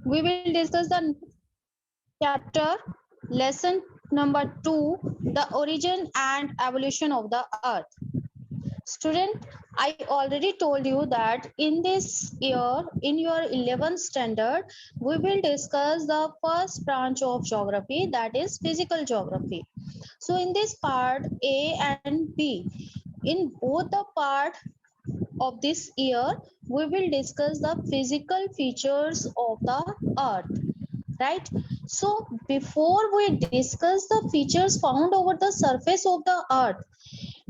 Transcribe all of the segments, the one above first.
We will discuss the chapter lesson number 2, the origin and evolution of the earth. Student, I already told you that in this year, in your 11th standard, we will discuss the first branch of geography, that is physical geography. So in this part A and B, in both the part of this year, we will discuss the physical features of the earth, right? So before we discuss the features found over the surface of the earth,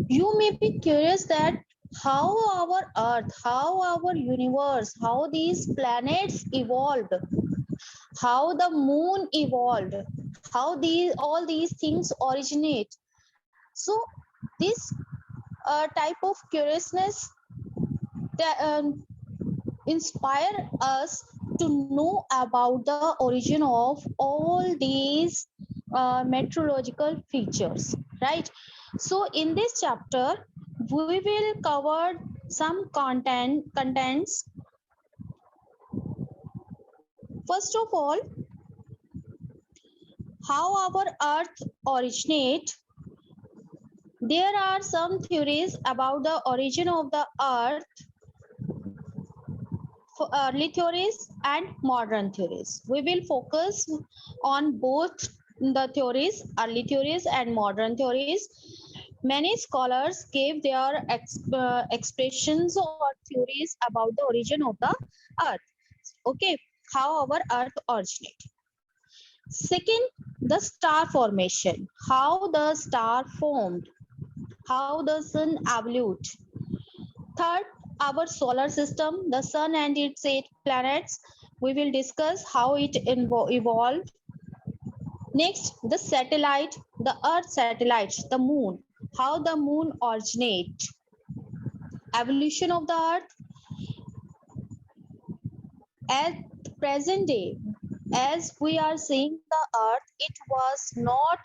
you may be curious that how our earth, how our universe, how these planets evolved, how the moon evolved, how all these things originate. So this type of curiousness that inspire us to know about the origin of all these meteorological features, right? So in this chapter we will cover some contents. First of all, how our earth originate. There are some theories about the origin of the earth, early theories and modern theories. We will focus on both the theories, early theories and modern theories. Many scholars gave their expressions or theories about the origin of the earth. Okay, how our earth originated. Second, the star formation, how the star formed, how the sun evolved. Third, our solar system, the sun and its 8 planets. We will discuss how it evolved. Next, the satellite, the Earth satellites, the moon, how the moon originate. Evolution of the Earth. At present day, as we are seeing the Earth, it was not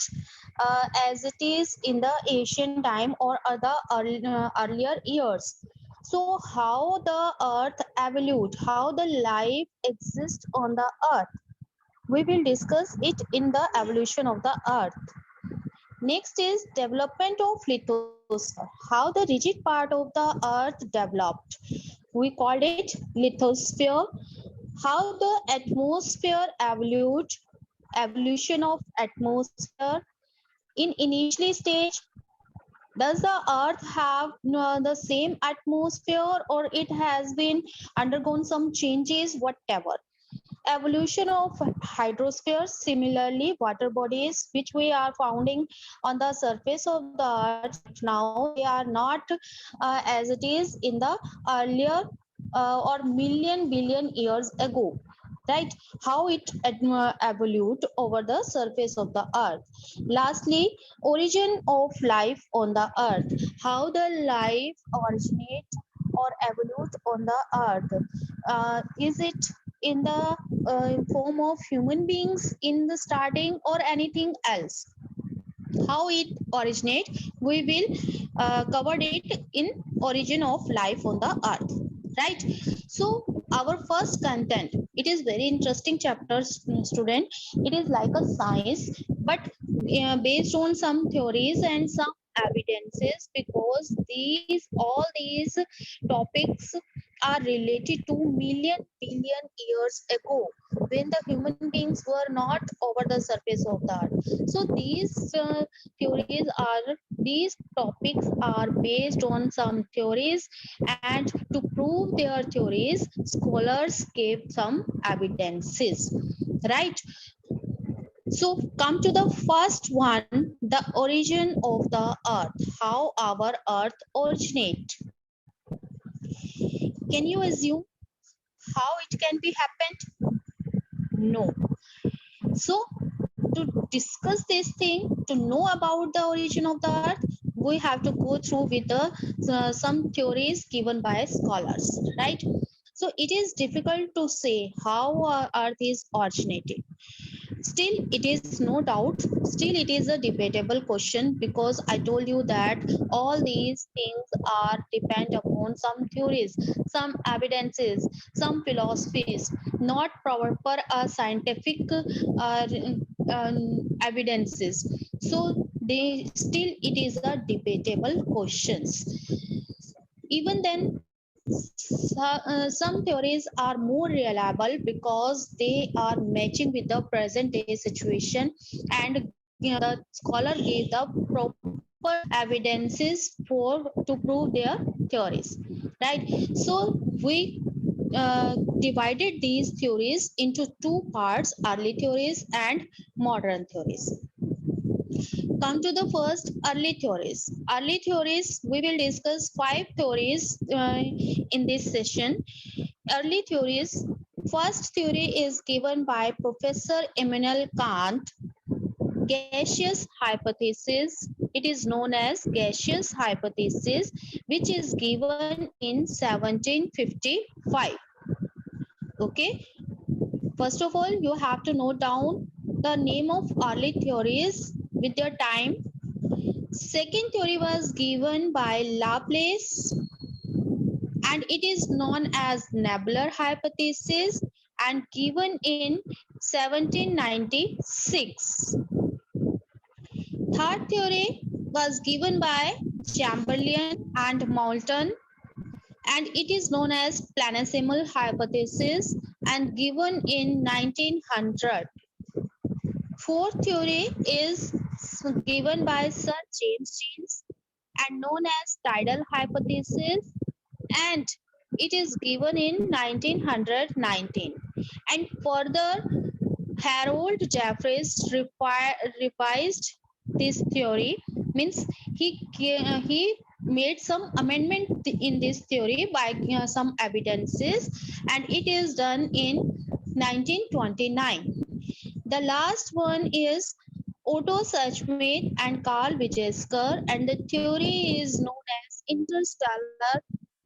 as it is in the ancient time or other earlier years. So how the earth evolved, how the life exists on the earth, we will discuss it in the evolution of the earth. Next is development of lithosphere, how the rigid part of the earth developed. We called it lithosphere. How the atmosphere evolved, evolution of atmosphere. In initially stage, does the earth have the same atmosphere or it has been undergone some changes, whatever. Evolution of hydrosphere, similarly water bodies which we are finding on the surface of the earth right now, they are not as it is in the earlier or million billion years ago, right? How it evolved over the surface of the earth. Lastly, origin of life on the earth, how the life originate or evolved on the earth. Is it in the form of human beings in the starting or anything else? How it originate, we will cover it in origin of life on the earth, right? So our first content, it is very interesting chapter, student. It is like a science, but based on some theories and some evidences, because all these topics are related to million billion years ago, when the human beings were not over the surface of the earth. So theories are these topics are based on some theories, and to prove their theories, scholars gave some evidences, right? So come to the first one, the origin of the earth, how our earth originate. Can you assume how it can be happened? No. So to discuss this thing, to know about the origin of the earth, we have to go through with the some theories given by scholars, right? So it is difficult to say how our earth is originated. Still, it is no doubt, still it is a debatable question, because I told you that all these things are depend upon some theories, some evidences, some philosophies, not proper scientific evidences. So they still it is a debatable questions. Even then, some theories are more reliable because they are matching with the present day situation, and the scholar gave the proper evidences for to prove their theories, right? So we divided these theories into two parts: early theories and modern theories. Come to the first, early theories. Early theories, we will discuss five theories in this session. Early theories. First theory is given by Professor Immanuel Kant, gaseous hypothesis. It is known as gaseous hypothesis, which is given in 1755. Okay, first of all, you have to note down the name of early theories with your time. Second theory was given by Laplace, and it is known as nebular hypothesis, and given in 1796. Third theory was given by Chamberlain and Moulton, and it is known as planetesimal hypothesis, and given in 1900. Fourth theory is given by Sir James Jeans and known as tidal hypothesis, and it is given in 1919. And further, Harold Jeffreys revised this theory, means he made some amendment in this theory by some evidences, and it is done in 1929. The last one is Otto Suchmet and Carl Vigesker, and the theory is known as interstellar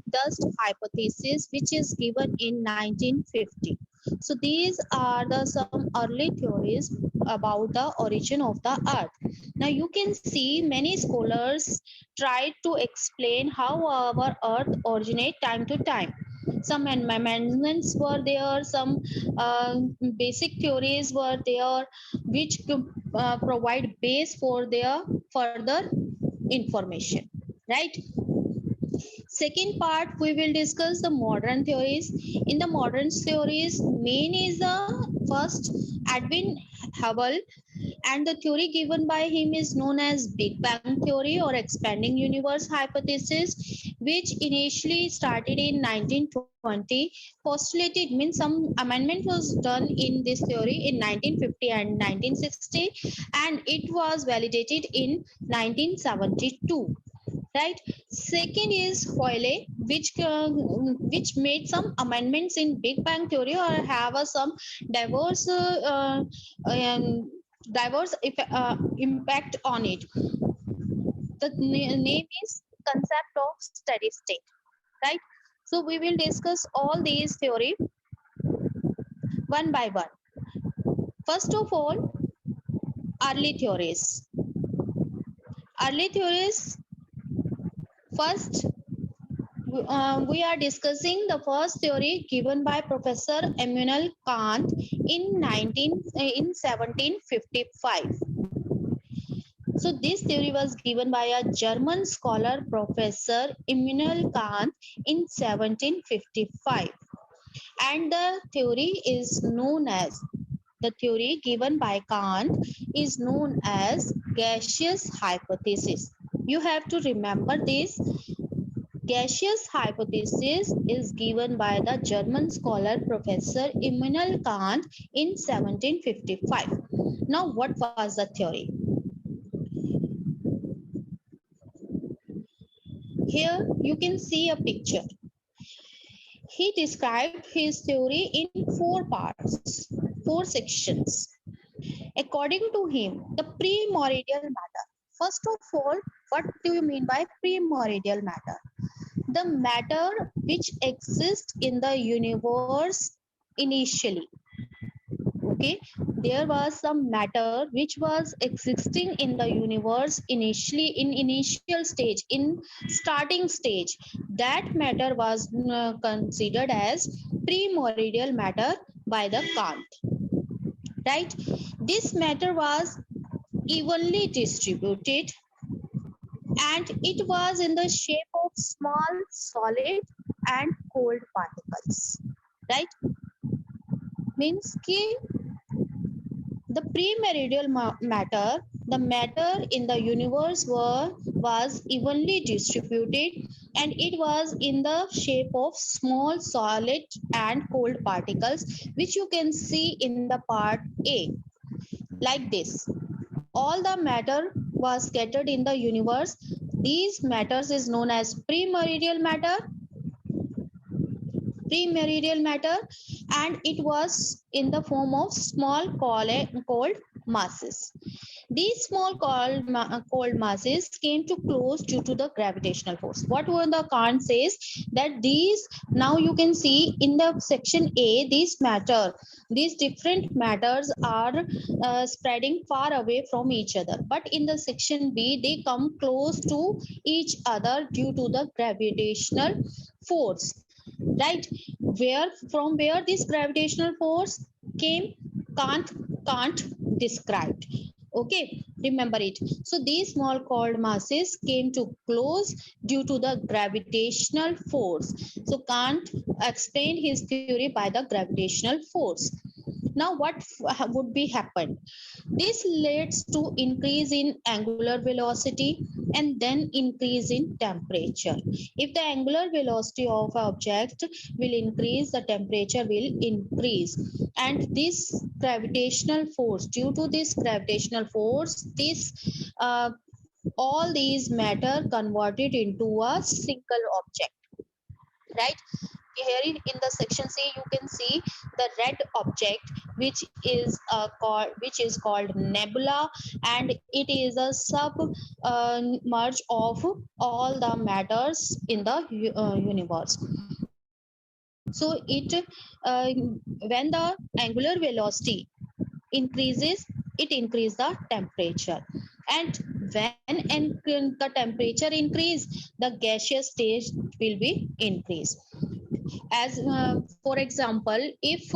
dust hypothesis, which is given in 1950. So these are the some early theories about the origin of the earth. Now you can see many scholars try to explain how our earth originate time to time. Some amendments were there, some uh, basic theories were there, which provide base for their further information, right? Second part, we will discuss the modern theories. In the modern theories, main is the first Edwin Hubble, and the theory given by him is known as Big Bang theory or expanding universe hypothesis, which initially started in 1920. Postulated means some amendment was done in this theory in 1950 and 1960, and it was validated in 1972, right? Second is Hoyle, which made some amendments in Big Bang theory or have some diverse diverse impact on it. The name is concept of steady state, right? So we will discuss all these theory one by one. First of all, early theories. Early theories. First, we are discussing the first theory given by Professor Immanuel Kant in 1755. So this theory was given by a German scholar, Professor Immanuel Kant, in 1755, and the theory given by Kant is known as gaseous hypothesis. You have to remember this. Gaseous hypothesis is given by the German scholar Professor Immanuel Kant in 1755. Now, what was the theory? Here you can see a picture. He described his theory in four parts, four sections. According to him, the primordial matter. First of all, what do you mean by primordial matter? The matter which exists in the universe initially. Okay, there was some matter which was existing in the universe initially, in initial stage, in starting stage. That matter was considered as primordial matter by the Kant, right? This matter was evenly distributed, and it was in the shape of small solid and cold particles, right? Means ki the pre-meridional matter, the matter in the universe was evenly distributed, and it was in the shape of small solid and cold particles, which you can see in the part A, like this. All the matter was scattered in the universe. These matters is known as pre-meridional matter, and it was in the form of small cold masses. These small cold masses came to close due to the gravitational force. What were the Kant says that these, now you can see in the section A, these different matters are spreading far away from each other, but in the section B they come close to each other due to the gravitational force, right? Where this gravitational force came, can't described. Okay, remember it. So these small cold masses came to close due to the gravitational force. So Kant explained his theory by the gravitational force. Now what would be happened? This leads to increase in angular velocity and then increase in temperature. If the angular velocity of an object will increase, the temperature will increase. And this gravitational force, due to this gravitational force, all these matter converted into a single object, right? Here in the section C you can see the red object, which is called nebula, and it is a sub merge of all the matters in the universe. So when the angular velocity increases, it increases the temperature, and when the temperature increase, the gaseous stage will be increased. As for example, if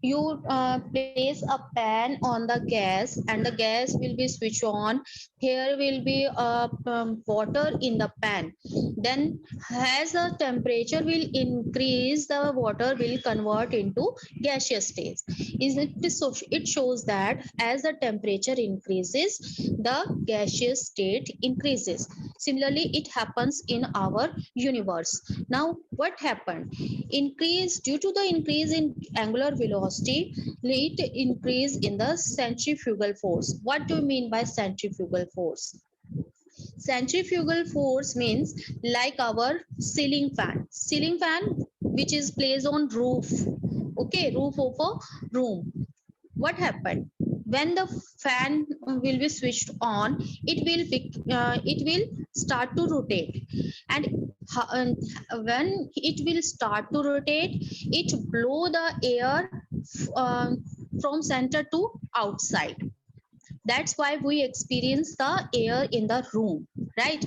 you place a pan on the gas and the gas will be switched on, here will be water in the pan. Then as the temperature will increase, the water will convert into gaseous state. It shows that as the temperature increases, the gaseous state increases. Similarly, it happens in our universe. Now what happened? Increase Due to the increase in angular velocity, it increase in the centrifugal force. What do you mean by centrifugal force? Centrifugal force means like our ceiling fan which is placed on roof, okay, roof of a room. What happened? When the fan will be switched on, it will start to rotate, and when it will start to rotate, it blow the air from center to outside. That's why we experience the air in the room, right?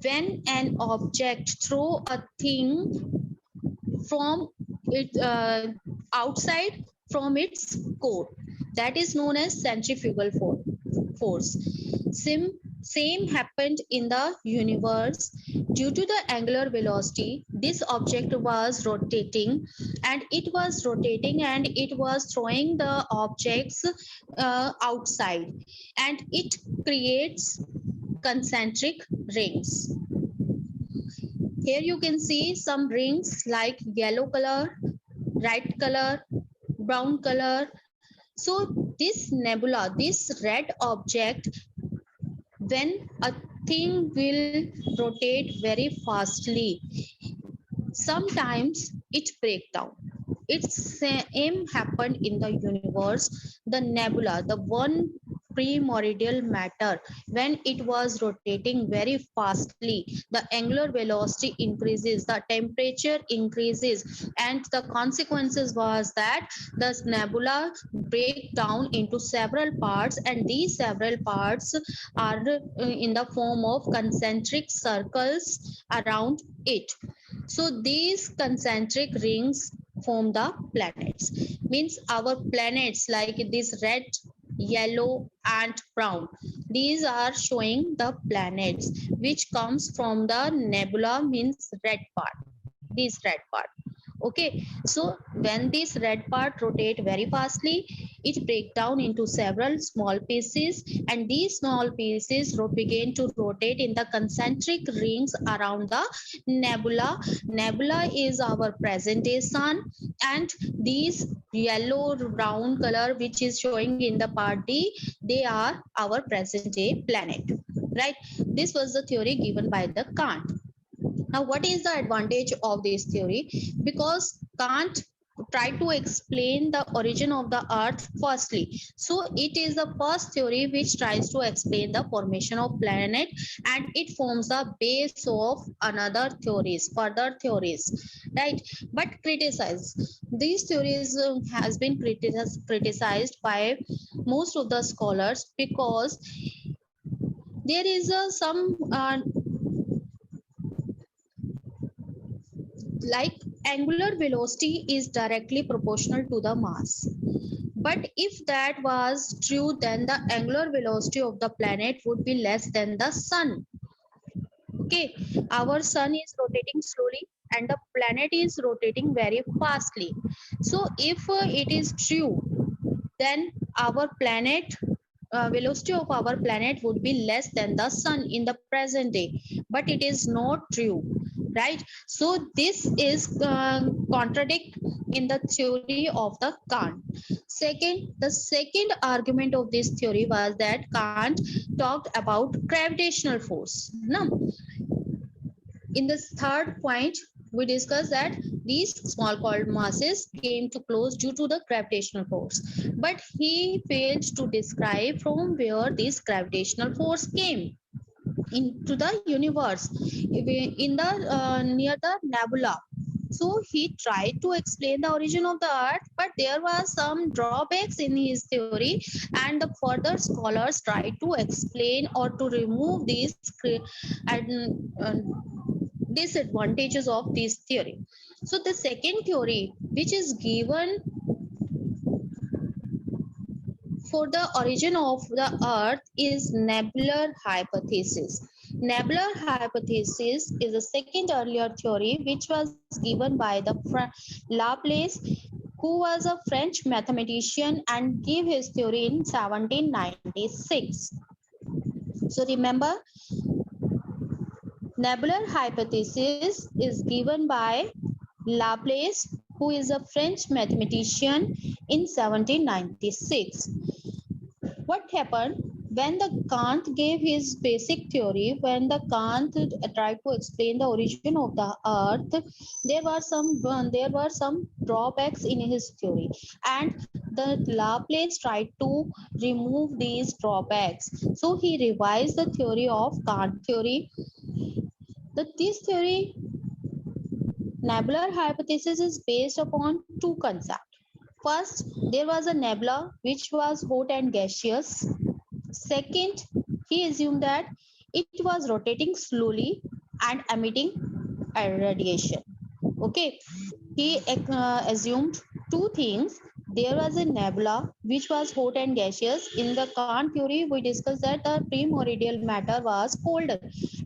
When an object throw a thing from it outside from its core, that is known as centrifugal force. Same happened in the universe. Due to the angular velocity, this object was rotating, and it was throwing the objects outside, and it creates concentric rings. Here you can see some rings like yellow color, red color, brown color. So this nebula, this red object, when a thing will rotate very fastly, sometimes it break down. It's same happened in the universe. The nebula, the one primordial matter, when it was rotating very fastly, the angular velocity increases, the temperature increases, and the consequences was that the nebula break down into several parts, and these several parts are in the form of concentric circles around it. So these concentric rings form the planets. Means our planets like this red, yellow and brown, these are showing the planets which comes from the nebula, means red part, this red part. Okay, so when this red part rotate very fastly, it break down into several small pieces, and these small pieces begin to rotate in the concentric rings around the nebula. Nebula is our present day sun, and these yellow brown color which is showing in the part D, they are our present day planet, right? This was the theory given by the Kant. Now, what is the advantage of this theory? Because Kant tried to explain the origin of the earth firstly. So it is the first theory which tries to explain the formation of planet, and it forms the base of another theories, further theories, right? But criticize these theories has been criticized by most of the scholars, because there is some like angular velocity is directly proportional to the mass. But if that was true, then the angular velocity of the planet would be less than the sun. Okay, our sun is rotating slowly and the planet is rotating very fastly. So if it is true, then our planet velocity of our planet would be less than the sun in the present day, but it is not true, right? So this is contradict in the theory of the Kant. Second, the second argument of this theory was that Kant talked about gravitational force. Now, in this third point, we discussed that these small called masses came to close due to the gravitational force. But he failed to describe from where this gravitational force came into the universe in the near the nebula. So he tried to explain the origin of the earth, but there was some drawbacks in his theory, and the further scholars tried to explain or to remove these disadvantages of this theory. So the second theory which is given for the origin of the earth is nebular hypothesis. Nebular hypothesis is a second earlier theory which was given by the Laplace, who was a French mathematician and gave his theory in 1796. So remember, nebular hypothesis is given by Laplace, who is a French mathematician in 1796. What happened when the Kant gave his basic theory? When the Kant tried to explain the origin of the earth, there were some drawbacks in his theory, and the Laplace tried to remove these drawbacks. So he revised the theory of Kant theory. This theory, nebular hypothesis, is based upon two concepts. First, there was a nebula which was hot and gaseous. Second, he assumed that it was rotating slowly and emitting a radiation. Okay, he assumed two things. There was a nebula which was hot and gaseous. In the Kant theory, we discussed that the primordial matter was cold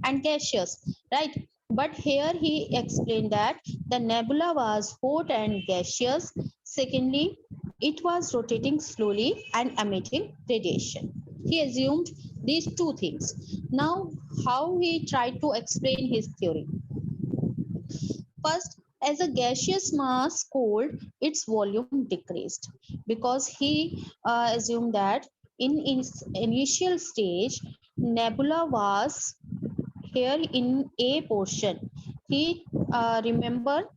and gaseous, right? But here he explained that the nebula was hot and gaseous. Secondly, it was rotating slowly and emitting radiation. He assumed these two things. Now, how he tried to explain his theory? First, as a gaseous mass cooled, its volume decreased, because he assumed that in its initial stage, nebula was here in A portion. He remember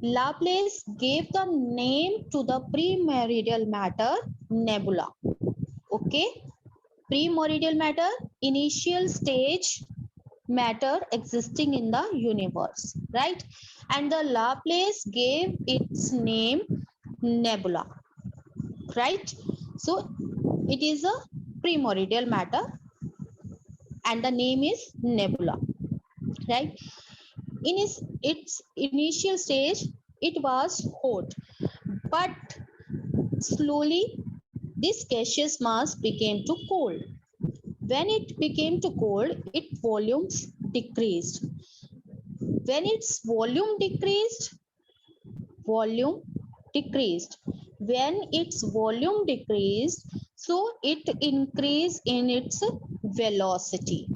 Laplace gave the name to the primordial matter nebula. Okay, primordial matter, initial stage matter existing in the universe, right? And the Laplace gave its name nebula, right? So it is a primordial matter and the name is nebula, right? In its initial stage it was hot, but slowly this gaseous mass became too cold. When it became too cold, its volumes decreased. When its volume decreased. When its volume decreased, so it increased in its velocity.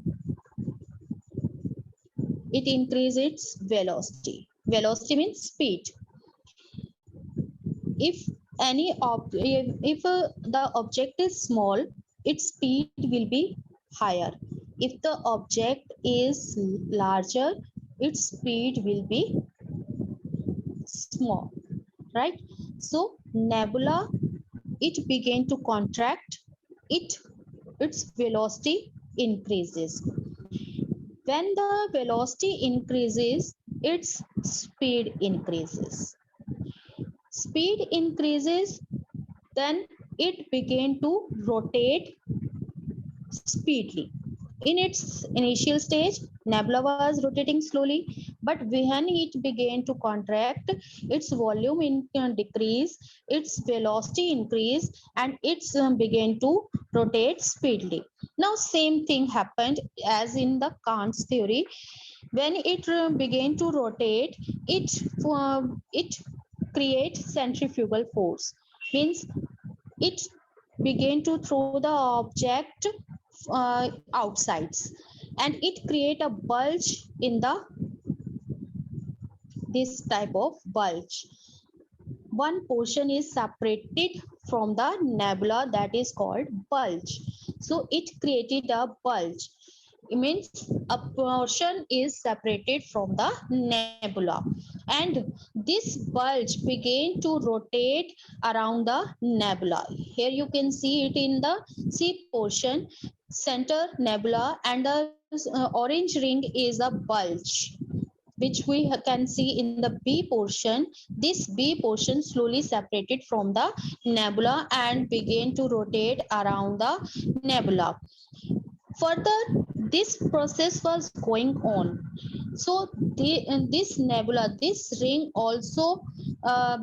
It increased its velocity. Velocity means speed. If the object is small, its speed will be higher. If the object is larger, its speed will be small, right? So nebula, it began to contract, its velocity increases. When the velocity increases, its speed increases. Speed increases, then it began to rotate speedily. In its initial stage, nebula was rotating slowly, but when it began to contract, its volume decrease, its velocity increase, and it began to rotate speedily. Now, same thing happened as in the Kant's theory. When it began to rotate, it creates centrifugal force. Means it began to throw the object outsides, and it create a bulge in the this type of bulge. One portion is separated from the nebula, that is called bulge. So it created a bulge. It means a portion is separated from the nebula, and this bulge began to rotate around the nebula. Here you can see it in the C portion, center nebula, and the orange ring is a bulge which we can see in the B portion. This B portion slowly separated from the nebula and began to rotate around the nebula. Further, this process was going on. So this nebula, this ring also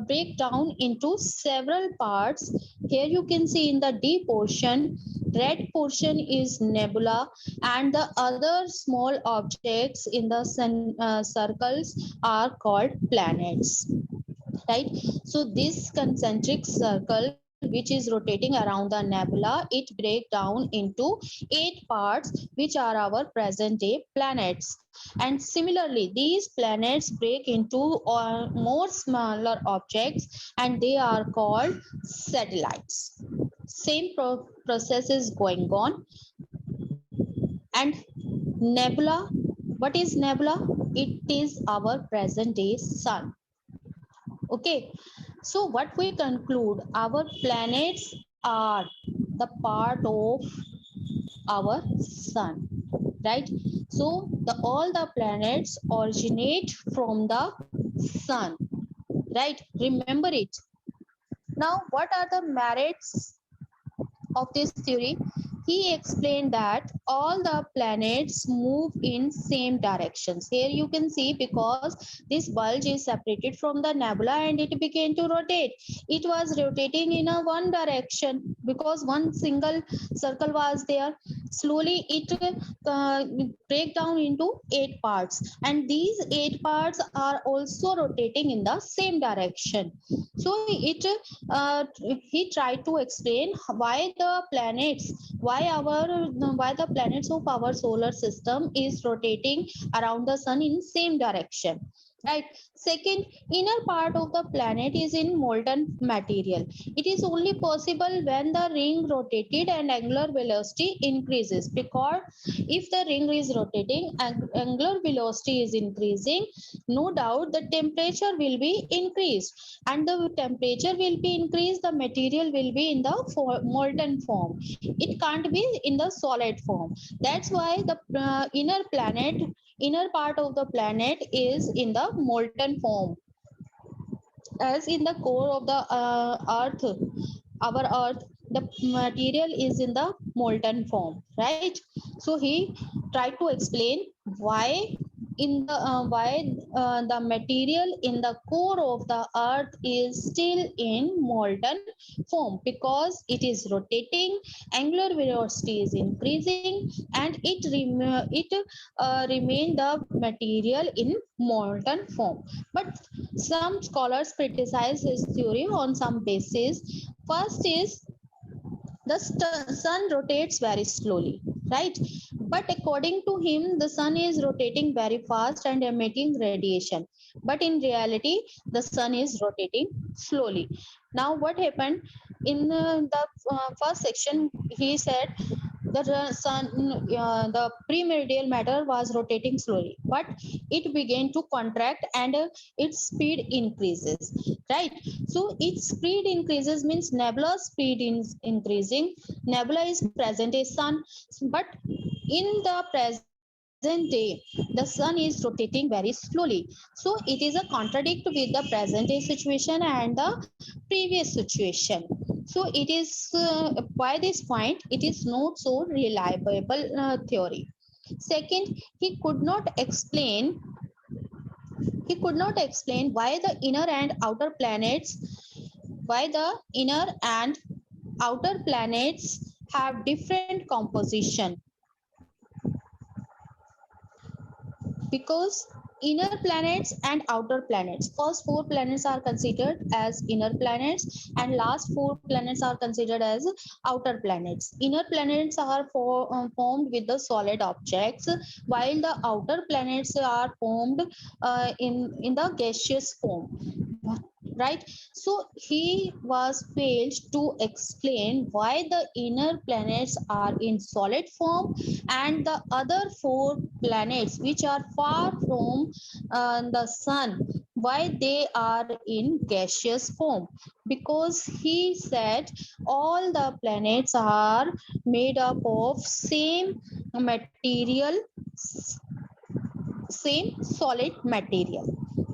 break down into several parts. Here you can see in the D portion, red portion is nebula, and the other small objects in the circles are called planets, right? So this concentric circle which is rotating around the nebula, it break down into 8 parts, which are our present day planets. And similarly, these planets break into more smaller objects, and they are called satellites. Same process is going on. And nebula, what is nebula? It is our present day sun. Okay, so what we conclude, our planets are the part of our sun, right? So all the planets originate from the sun, right? Remember it. Now, what are the merits of this theory? He explained that all the planets move in same directions. Here you can see, because this bulge is separated from the nebula and it began to rotate. It was rotating in a one direction because one single circle was there. Slowly it break down into 8 parts, and these 8 parts are also rotating in the same direction. So he tried to explain why the planets of our solar system is rotating around the sun in same direction. right? Second, inner part of the planet is in molten material. It is only possible when the ring rotated and angular velocity increases, because if the ring is rotating, angular velocity is increasing, no doubt the temperature will be increased, and the temperature will be increased, the material will be in the molten form. It can't be in the solid form. That's why the inner part of the planet is in the molten form. As in the core of the earth, our earth, the material is in the molten form, right? So he tried to explain why the material in the core of the earth is still in molten form, because it is rotating, angular velocity is increasing, and it remain the material in molten form. But some scholars criticize his theory on some basis. First is the sun rotates very slowly, right? But according to him, the sun is rotating very fast and emitting radiation. But in reality, the sun is rotating slowly. Now, what happened in the first section? He said the pre-meridional matter was rotating slowly, but it began to contract, and its speed increases, right? So its speed increases means nebula speed is increasing. Nebula is present a sun, but in the present day, the sun is rotating very slowly. So it is a contradict with the present day situation and the previous situation. So it is by this point, it is not so reliable theory. Second, he could not explain why the inner and outer planets have different composition, because inner planets and outer planets, first four planets are considered as inner planets, and last four planets are considered as outer planets. Inner planets are formed with the solid objects, while the outer planets are formed in the gaseous form, right? So he was failed to explain why the inner planets are in solid form, and the other four planets which are far from the sun, why they are in gaseous form. Because he said all the planets are made up of material same solid material,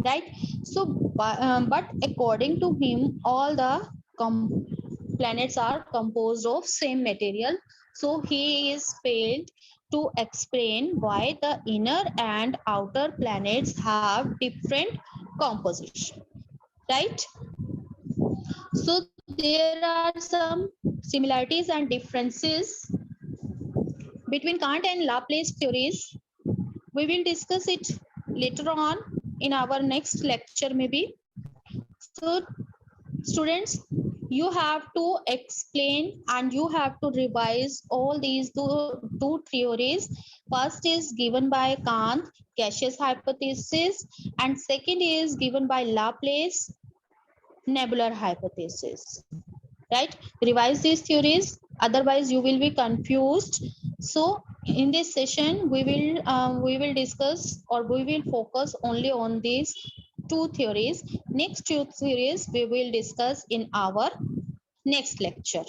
right? So but according to him, all the planets are composed of same material. So he is failed to explain why the inner and outer planets have different composition, right? So there are some similarities and differences between Kant and Laplace theories. We will discuss it later on in our next lecture maybe. So students, you have to explain and you have to revise all these two theories. First is given by Kant, gaseous hypothesis, and second is given by Laplace, nebular hypothesis, right? Revise these theories, otherwise you will be confused. So in this session we will discuss, or we will focus only on these two theories. Next two theories we will discuss in our next lecture.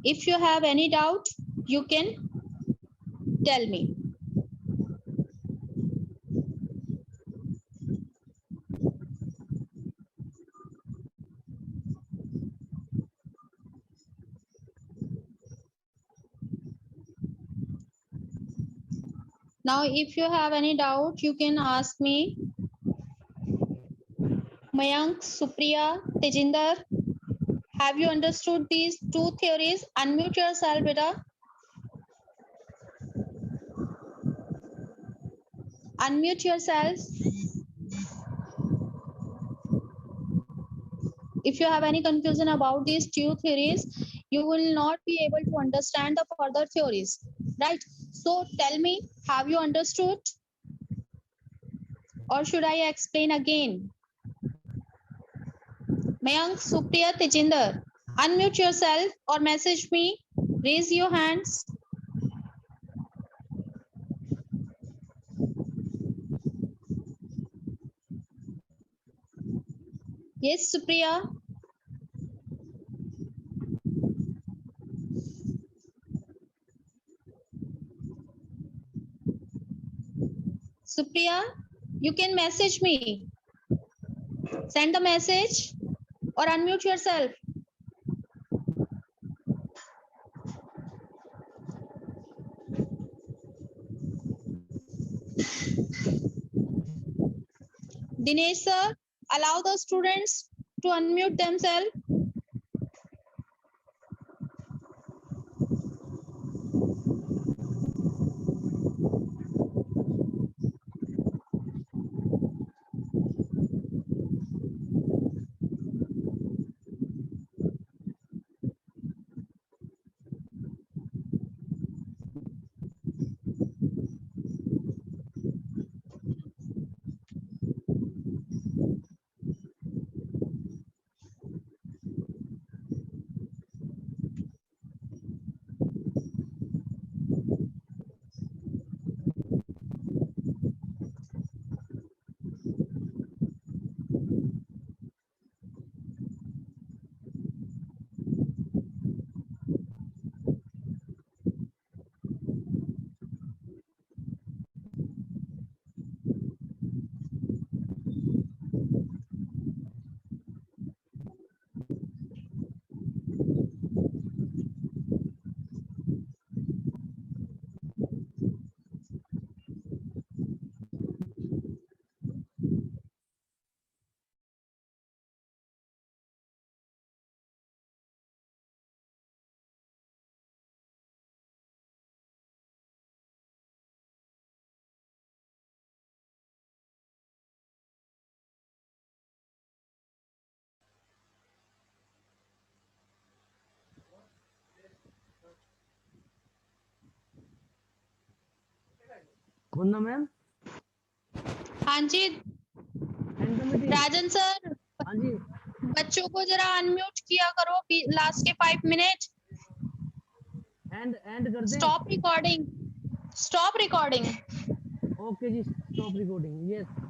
If you have any doubt, you can tell me. Now if you have any doubt, you can ask me. Mayank, Supriya, Tejinder, have you understood these two theories? Unmute yourself, beta. Unmute yourself. If you have any confusion about these two theories, you will not be able to understand the further theories, right? So tell me, have you understood? or should I explain again? Mayank, Supriya, Tejinder, unmute yourself or message me. Raise your hands. Yes, Supriya. Supriya, you can message me. Send the message or unmute yourself. Dinesh sir, allow the students to unmute themselves. Vandana ma'am हाँ जी and the meeting Rajan sir, हाँ जी बच्चों को जरा unmute किया करो last के 5 मिनट. एंड कर दें stop recording. Stop recording. Okay जी स्टॉप रिकॉर्डिंग यस